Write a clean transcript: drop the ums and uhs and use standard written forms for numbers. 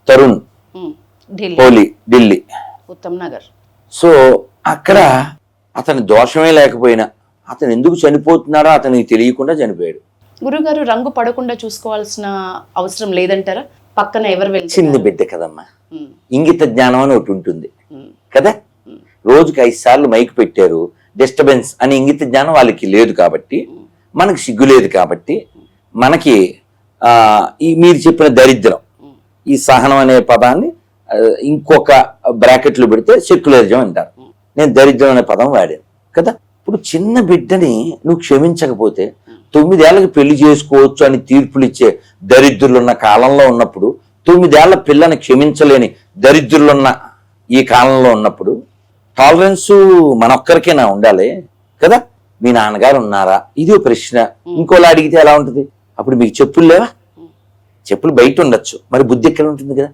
Tarun Holi Delhi Uttam Nagar. So అక్కడ అతని దోషమే లేకపోయినా అతను ఎందుకు చనిపోతున్నాడో అతనికి తెలియకుండా చనిపోయాడు. గురుగారు రంగు పడకుండా చూసుకోవాల్సిన అవసరం లేదంటారా? పక్కన ఎవరు వెళ్ళి చిన్న బిడ్డ కదమ్మా, ఇంగిత జ్ఞానం అని ఒకటి ఉంటుంది కదా. రోజుకి 5 సార్లు మైక్ పెట్టారు, డిస్టర్బెన్స్ అని ఇంగిత జ్ఞానం వాళ్ళకి లేదు కాబట్టి, మనకి సిగ్గు లేదు కాబట్టి, మనకి ఈ మీరు చెప్పిన దరిద్రం, ఈ సహనం అనే పదాన్ని ఇంకొక బ్రాకెట్లు పెడితే సెక్యులరిజం అంటారు. నేను దరిద్రం అనే పదం వాడాను కదా. ఇప్పుడు చిన్న బిడ్డని నువ్వు క్షమించకపోతే 9 ఏళ్ళకి పెళ్లి చేసుకోవచ్చు అని తీర్పులు ఇచ్చే దరిద్రులున్న కాలంలో ఉన్నప్పుడు, 9 ఏళ్ల పిల్లని క్షమించలేని దరిద్రులున్న ఈ కాలంలో ఉన్నప్పుడు టాలరెన్స్ మనొక్కరికైనా ఉండాలి కదా. మీ నాన్నగారు ఉన్నారా, ఇది ప్రశ్న. ఇంకోలా అడిగితే ఎలా ఉంటుంది? అప్పుడు మీకు చెప్పులు లేవా? చెప్పులు బయట ఉండొచ్చు, మరి బుద్ధి ఎక్కడ ఉంటుంది కదా.